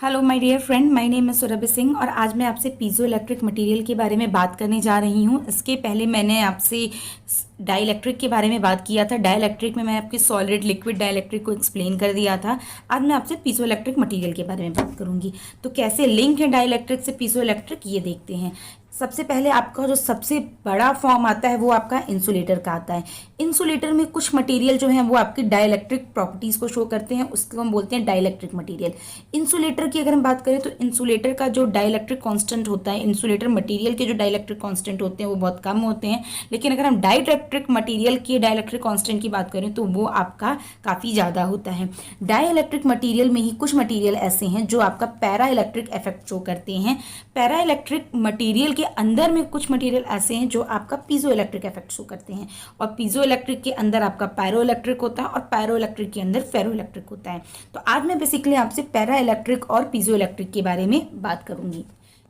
Hello my dear friend, my name है सुरभि सिंह और आज मैं आपसे पीजो इलेक्ट्रिक मटेरियल के बारे में बात करने जा रही हूँ। इसके पहले मैंने आपसे डाई इलेक्ट्रिक के बारे में बात किया था। डाई इलेक्ट्रिक में मैंने आपकी सॉलिड लिक्विड डाई इलेक्ट्रिक को एक्सप्लेन कर दिया था। आज मैं आपसे पीजो इलेक्ट्रिक मटेरियल के बारे में बात करूँगी। तो कैसे लिंक है डाई इलेक्ट्रिक से पीजो इलेक्ट्रिक, ये देखते हैं। सबसे पहले आपका जो सबसे बड़ा फॉर्म आता है वो आपका इंसुलेटर का आता है। इंसुलेटर में कुछ मटेरियल जो है वो आपकी डाइलेक्ट्रिक प्रॉपर्टीज को शो करते हैं, उसको हम बोलते हैं डाइलेक्ट्रिक मटेरियल। इंसुलेटर की अगर हम बात करें तो इंसुलेटर का जो डाइलेक्ट्रिक कांस्टेंट होता है, इंसुलेटर मटेरियल के जो डाइलेक्ट्रिक कांस्टेंट होते हैं वो बहुत कम होते हैं। लेकिन अगर हम डाइलेक्ट्रिक मटेरियल के डाइलेक्ट्रिक कांस्टेंट की बात करें तो वो आपका काफ़ी ज़्यादा होता है। डाइलेक्ट्रिक मटेरियल में ही कुछ मटेरियल ऐसे हैं जो आपका पैरा इलेक्ट्रिक इफेक्ट शो करते हैं। पैरा इलेक्ट्रिक मटेरियल के अंदर में कुछ मटेरियल ऐसे हैं जो आपका पीजो इलेक्ट्रिक इफेक्ट शो करते हैं। और पीजो इलेक्ट्रिक के अंदर आपका पैरो इलेक्ट्रिक होता है और पैरो इलेक्ट्रिक के अंदर फेरो इलेक्ट्रिक होता है। तो आज मैं बेसिकली आपसे पैरा इलेक्ट्रिक और पीजो इलेक्ट्रिक के बारे में बात करूंगी।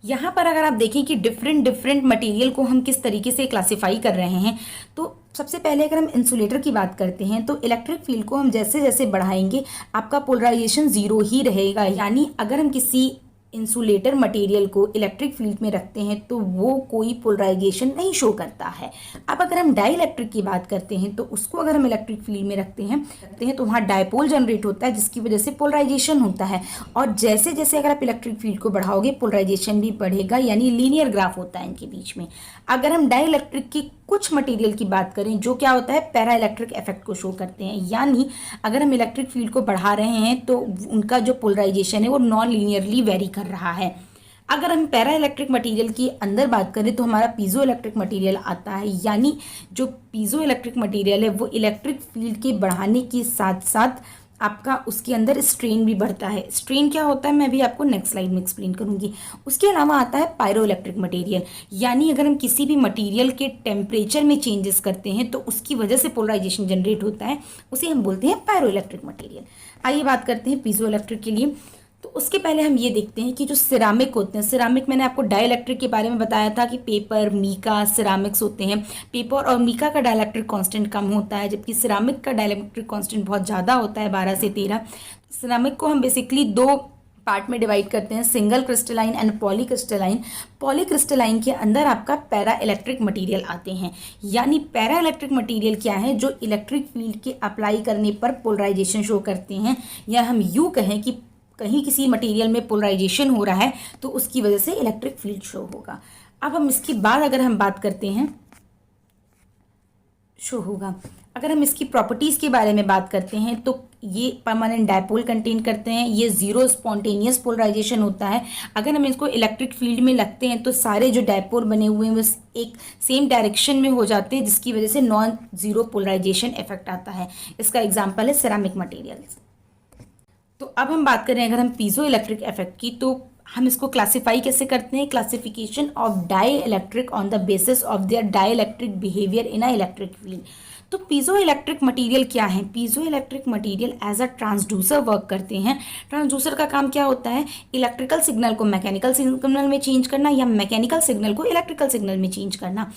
यहाँ पर अगर आप देखें कि डिफरेंट मटेरियल को हम किस तरीके से क्लासिफाई कर रहे हैं, तो सबसे पहले अगर हम इंसुलेटर की बात करते हैं तो इलेक्ट्रिक फील्ड को हम जैसे जैसे बढ़ाएंगे आपका पोलराइजेशन जीरो ही रहेगा। यानी अगर हम किसी इंसुलेटर मटेरियल को इलेक्ट्रिक फील्ड में रखते हैं तो वो कोई पोलराइजेशन नहीं शो करता है। अब अगर हम डाई इलेक्ट्रिक की बात करते हैं तो उसको अगर हम इलेक्ट्रिक फील्ड में रखते हैं तो वहाँ डायपोल जनरेट होता है जिसकी वजह से पोलराइजेशन होता है। और जैसे जैसे अगर आप इलेक्ट्रिक फील्ड को बढ़ाओगे पोलराइजेशन भी बढ़ेगा, यानी लीनियर ग्राफ होता है इनके बीच में। अगर हम डाई इलेक्ट्रिक की कुछ मटेरियल की बात करें जो क्या होता है, पैरा इलेक्ट्रिक इफेक्ट को शो करते हैं। यानी अगर हम इलेक्ट्रिक फील्ड को बढ़ा रहे हैं तो उनका जो पोलराइजेशन है वो नॉन लीनियरली वेरी कर रहा है। अगर हम पैरा इलेक्ट्रिक मटेरियल की अंदर बात करें तो हमारा पीजो इलेक्ट्रिक मटेरियल आता है। यानी जो पीजो इलेक्ट्रिक मटेरियल है वो इलेक्ट्रिक फील्ड के बढ़ाने के साथ साथ आपका उसके अंदर स्ट्रेन भी बढ़ता है। स्ट्रेन क्या होता है मैं भी आपको नेक्स्ट स्लाइड में एक्सप्लेन करूंगी। उसके अलावा आता है पायरो इलेक्ट्रिक मटेरियल। यानी अगर हम किसी भी मटेरियल के टेम्परेचर में चेंजेस करते हैं तो उसकी वजह से पोलराइजेशन जनरेट होता है, उसे हम बोलते हैं पायरो इलेक्ट्रिक मटेरियल। आइए बात करते हैं पीजो इलेक्ट्रिक के लिए। तो उसके पहले हम ये देखते हैं कि जो सिरामिक होते हैं, सिरामिक मैंने आपको डाइलेक्ट्रिक के बारे में बताया था कि पेपर, मीका, सिरामिक्स होते हैं। पेपर और मीका का डाइलेक्ट्रिक कांस्टेंट कम होता है जबकि सिरामिक का डाइलेक्ट्रिक कांस्टेंट बहुत ज़्यादा होता है, 12 से 13। सिरामिक को हम बेसिकली दो पार्ट में डिवाइड करते हैं, single crystalline and polycrystalline. Polycrystalline के अंदर आपका पैरा इलेक्ट्रिक मटेरियल आते हैं। यानी पैरा इलेक्ट्रिक मटेरियल क्या है, जो इलेक्ट्रिक फील्ड के अप्लाई करने पर पोलराइजेशन शो करते हैं। या हम यूँ कहें कि कहीं किसी मटेरियल में पोलराइजेशन हो रहा है तो उसकी वजह से इलेक्ट्रिक फील्ड शो होगा। अब हम इसके बाद अगर हम बात करते हैं शो होगा। अगर हम इसकी प्रॉपर्टीज़ के बारे में बात करते हैं तो ये परमानेंट डायपोल कंटेन करते हैं, ये जीरो स्पॉन्टेनियस पोलराइजेशन होता है। अगर हम इसको इलेक्ट्रिक फील्ड में लगते हैं तो सारे जो डायपोल बने हुए हैं वो एक सेम डायरेक्शन में हो जाते हैं जिसकी वजह से नॉन जीरो पोलराइजेशन इफेक्ट आता है। इसका एग्जाम्पल है सिरामिक मटेरियल्स। तो अब हम बात करें अगर हम पीजो इलेक्ट्रिक इफेक्ट की, तो हम इसको क्लासिफाई कैसे करते हैं, classification of dielectric on the basis of their dielectric behaviour in a electric field. तो पीजो इलेक्ट्रिक मटेरियल क्या है, piezoelectric material as a transducer work करते हैं। ट्रांसड्यूसर का काम क्या होता है, इलेक्ट्रिकल सिग्नल को मैकेनिकल सिग्नल में चेंज करना या मैकेनिकल सिग्नल को इलेक्ट्रिकल सिग्नल में चेंज करना।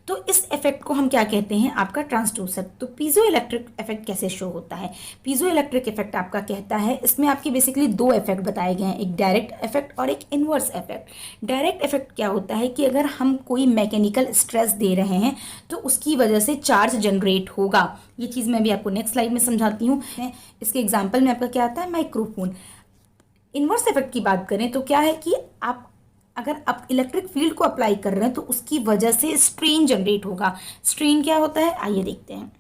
तो इस इफेक्ट को हम क्या कहते हैं, आपका ट्रांसड्यूसर। तो पीजो इलेक्ट्रिक इफेक्ट कैसे शो होता है, पीजो इलेक्ट्रिक इफेक्ट आपका कहता है, इसमें आपकी बेसिकली दो इफेक्ट बताए गए हैं, एक डायरेक्ट इफेक्ट और एक इन्वर्स इफेक्ट। डायरेक्ट इफेक्ट क्या होता है कि अगर हम कोई मैकेनिकल स्ट्रेस दे रहे हैं तो उसकी वजह से चार्ज जनरेट होगा। ये चीज़ मैं भी आपको नेक्स्ट स्लाइड में समझाती हूँ। इसके एग्जाम्पल में आपका क्या आता है, माइक्रोफोन। इन्वर्स इफेक्ट की बात करें तो क्या है कि अगर आप इलेक्ट्रिक फील्ड को अप्लाई कर रहे हैं तो उसकी वजह से स्ट्रेन जनरेट होगा। स्ट्रेन क्या होता है, आइए देखते हैं।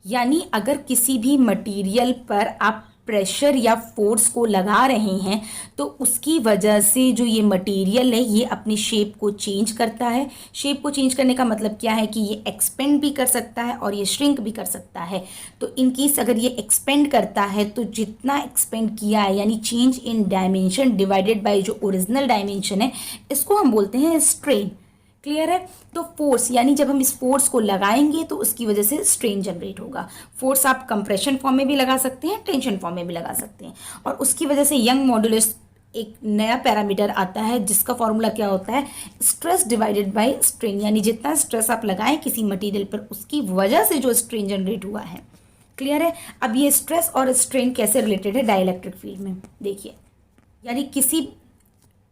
यानी अगर किसी भी मटेरियल पर आप प्रेशर या फोर्स को लगा रहे हैं तो उसकी वजह से जो ये मटेरियल है ये अपनी शेप को चेंज करता है। शेप को चेंज करने का मतलब क्या है कि ये एक्सपेंड भी कर सकता है और ये श्रिंक भी कर सकता है। तो इन केस अगर ये एक्सपेंड करता है तो जितना एक्सपेंड किया है यानी change in dimension divided by जो ओरिजिनल डायमेंशन है, इसको हम बोलते हैं स्ट्रेन। क्लियर है। तो फोर्स यानी जब हम इस फोर्स को लगाएंगे तो उसकी वजह से स्ट्रेन जनरेट होगा। फोर्स आप कंप्रेशन फॉर्म में भी लगा सकते हैं, टेंशन फॉर्म में भी लगा सकते हैं। और उसकी वजह से यंग मॉडुलस एक नया पैरामीटर आता है जिसका फॉर्मूला क्या होता है, स्ट्रेस डिवाइडेड बाय स्ट्रेन। यानी जितना स्ट्रेस आप लगाएं किसी मटेरियल पर उसकी वजह से जो स्ट्रेन जनरेट हुआ है। क्लियर है। अब ये स्ट्रेस और स्ट्रेन कैसे रिलेटेड है डाइलेक्ट्रिक फील्ड में, देखिए यानी किसी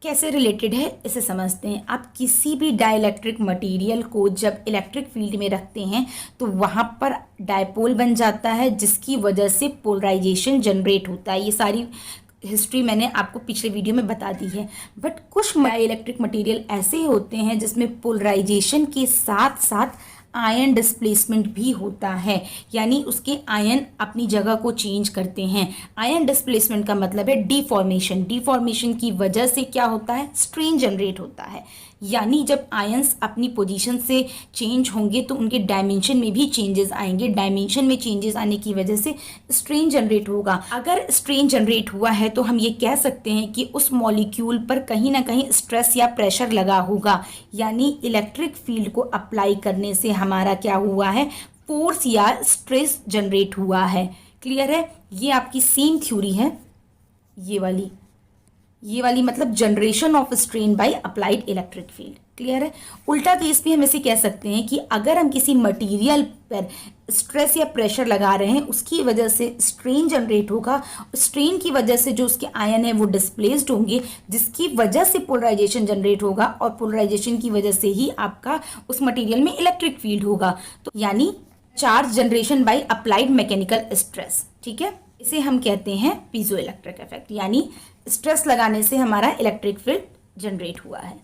कैसे रिलेटेड है इसे समझते हैं। आप किसी भी डाइलेक्ट्रिक मटेरियल को जब इलेक्ट्रिक फील्ड में रखते हैं तो वहाँ पर डायपोल बन जाता है, जिसकी वजह से पोलराइजेशन जनरेट होता है। ये सारी हिस्ट्री मैंने आपको पिछले वीडियो में बता दी है। बट कुछ डाइलेक्ट्रिक मटेरियल ऐसे होते हैं जिसमें पोलराइजेशन के साथ साथ आयन डिस्प्लेसमेंट भी होता है, यानी उसके आयन अपनी जगह को चेंज करते हैं। आयन डिस्प्लेसमेंट का मतलब है डिफॉर्मेशन। डिफॉर्मेशन की वजह से क्या होता है, स्ट्रेन जनरेट होता है। यानी जब आयंस अपनी पोजीशन से चेंज होंगे तो उनके डायमेंशन में भी चेंजेस आएंगे। डायमेंशन में चेंजेस आने की वजह से स्ट्रेन जनरेट होगा। अगर स्ट्रेन जनरेट हुआ है तो हम ये कह सकते हैं कि उस मॉलिक्यूल पर कहीं ना कहीं स्ट्रेस या प्रेशर लगा होगा, यानी इलेक्ट्रिक फील्ड को अप्लाई करने से हमारा क्या हुआ है, फोर्स या स्ट्रेस जनरेट हुआ है। क्लियर है? ये आपकी सेम थ्योरी है, ये वाली मतलब generation of strain by applied electric field. Clear है? उल्टा केस भी हम इसे कह सकते हैं कि अगर हम किसी मटेरियल पर स्ट्रेस या प्रेशर लगा रहे हैं, उसकी वजह से स्ट्रेन जनरेट होगा। स्ट्रेन की वजह से जो उसके आयन है वो डिस्प्लेस्ड होंगे, जिसकी वजह से पोलराइजेशन जनरेट होगा, और पोलराइजेशन की वजह से ही आपका उस मटेरियल में इलेक्ट्रिक फील्ड होगा। तो यानी charge generation by applied mechanical stress. ठीक है, इसे हम कहते हैं पीजो इलेक्ट्रिक इफेक्ट, यानी स्ट्रेस लगाने से हमारा इलेक्ट्रिक फील्ड जनरेट हुआ है।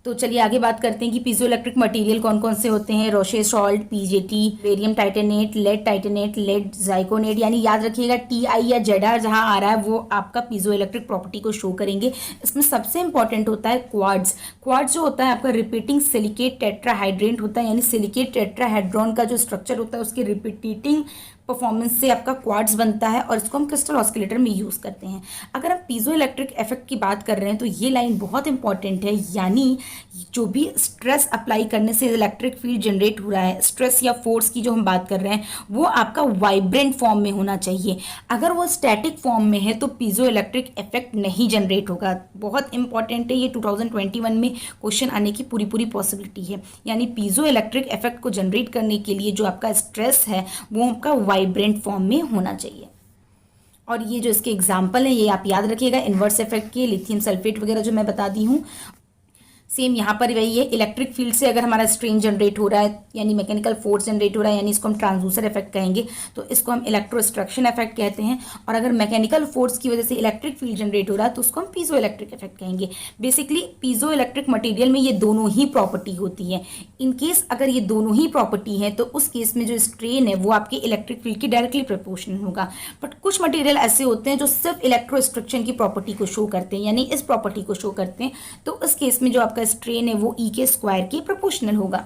तो चलिए आगे बात करते हैं कि पीजो इलेक्ट्रिक मटेरियल कौन कौन से होते हैं। Rochelle salt, PZT, barium titanate, lead titanate, lead zirconate, यानी याद रखिएगा TI या ZR जहां आ रहा है वो आपका पीजो इलेक्ट्रिक प्रॉपर्टी को शो करेंगे। इसमें सबसे इंपॉर्टेंट होता है क्वार्ट्ज। क्वार्ट्ज जो होता है आपका रिपीटिंग सिलिकेट टेट्राहाइड्रेट होता है, यानी सिलिकेट टेट्राहेड्रॉन का जो स्ट्रक्चर होता है उसके रिपीटिंग परफॉर्मेंस से आपका क्वार्ट्ज बनता है, और इसको हम क्रिस्टल ऑस्किलेटर में यूज़ करते हैं। अगर हम पीजो इलेक्ट्रिक इफेक्ट की बात कर रहे हैं तो ये लाइन बहुत इंपॉर्टेंट है, यानी जो भी स्ट्रेस अप्लाई करने से इलेक्ट्रिक फील्ड जनरेट हो रहा है, स्ट्रेस या फोर्स की जो हम बात कर रहे हैं, वो आपका वाइब्रेंट फॉर्म में होना चाहिए। अगर वो स्टैटिक फॉर्म में है तो पीजो इलेक्ट्रिक इफेक्ट नहीं जनरेट होगा। बहुत इंपॉर्टेंट है, ये 2021 में क्वेश्चन आने की पूरी पॉसिबिलिटी है। यानी पीजो इलेक्ट्रिक इफेक्ट को जनरेट करने के लिए जो आपका स्ट्रेस है वो आपका वाइब्रेंट फॉर्म में होना चाहिए। और ये जो इसके एग्जाम्पल है ये आप याद रखिएगा, इन्वर्स इफेक्ट के, लिथियम सल्फेट वगैरह जो मैं बता दी हूँ। सेम यहाँ पर वही है, इलेक्ट्रिक फील्ड से अगर हमारा स्ट्रेन जनरेट हो रहा है यानी मैकेनिकल फोर्स जनरेट हो रहा है, यानी इसको हम ट्रांसड्यूसर इफेक्ट कहेंगे, तो इसको हम इलेक्ट्रोस्ट्रक्शन इफेक्ट कहते हैं। और अगर मैकेनिकल फोर्स की वजह से इलेक्ट्रिक फील्ड जनरेट हो रहा है तो उसको हम पीजो इलेक्ट्रिक इफेक्ट कहेंगे। बेसिकली पीजो इलेक्ट्रिक मटेरियल में ये दोनों ही प्रॉपर्टी होती है। इन केस अगर ये दोनों ही प्रॉपर्टी है तो उस केस में जो स्ट्रेन है वो आपके इलेक्ट्रिक फील्ड की डायरेक्टली प्रोपोर्शनल होगा। बट कुछ मटेरियल ऐसे होते हैं जो सिर्फ इलेक्ट्रोस्ट्रक्शन की प्रॉपर्टी को शो करते हैं, यानी इस प्रॉपर्टी को शो करते हैं, तो उस केस में जो आपका स्ट्रेन है वो E के स्क्वायर के प्रोपोर्शनल होगा।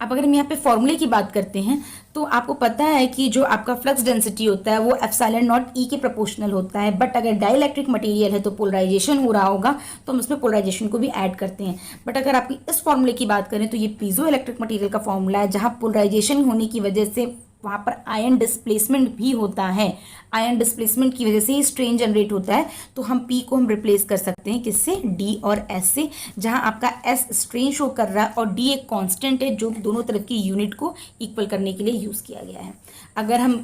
अब अगर हम यहाँ पे फॉर्मूले की बात करते हैं तो आपको पता है कि जो आपका फ्लक्स डेंसिटी होता है वो एप्सिलॉन नॉट E के प्रोपोर्शनल होता है। बट अगर डाइलेक्ट्रिक मटेरियल है तो पोलराइजेशन हो रहा होगा तो हम उसमें पोलराइजेशन को भी ऐड करते हैं। बट अगर आपकी इस फॉर्मूले की बात करें तो ये पीजो इलेक्ट्रिक मटेरियल का फॉर्मूला है, जहाँ पोलराइजेशन होने की वजह से वहाँ पर आयन डिस्प्लेसमेंट भी होता है। आयन डिस्प्लेसमेंट की वजह से ही स्ट्रेन जनरेट होता है, तो हम P को हम रिप्लेस कर सकते हैं किससे, D और S से, जहाँ आपका S स्ट्रेन शो कर रहा है और D एक कांस्टेंट है जो दोनों तरफ की यूनिट को इक्वल करने के लिए यूज़ किया गया है। अगर हम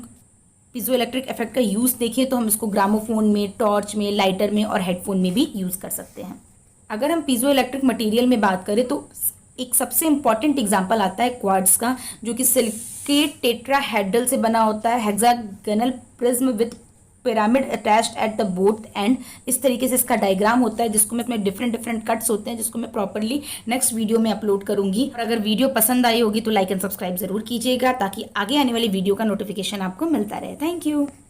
पीजो इलेक्ट्रिक इफेक्ट का यूज़ देखें तो हम इसको ग्रामोफोन में, टॉर्च में, लाइटर में और हेडफोन में भी यूज़ कर सकते हैं। अगर हम पीजो इलेक्ट्रिक मटेरियल में बात करें तो एक सबसे इंपॉर्टेंट एग्जांपल आता है क्वार्ट्ज का, जो कि सिलिकेट टेट्राहेड्रल से बना होता है, hexagonal prism with pyramid attached at the both and. इस तरीके से इसका डायग्राम होता है, जिसको मैं इसमें डिफरेंट कट्स होते हैं, जिसको मैं प्रॉपरली नेक्स्ट वीडियो में अपलोड करूंगी। और अगर वीडियो पसंद आई होगी तो लाइक एंड सब्सक्राइब जरूर कीजिएगा, ताकि आगे आने वाली वीडियो का नोटिफिकेशन आपको मिलता रहे। Thank you.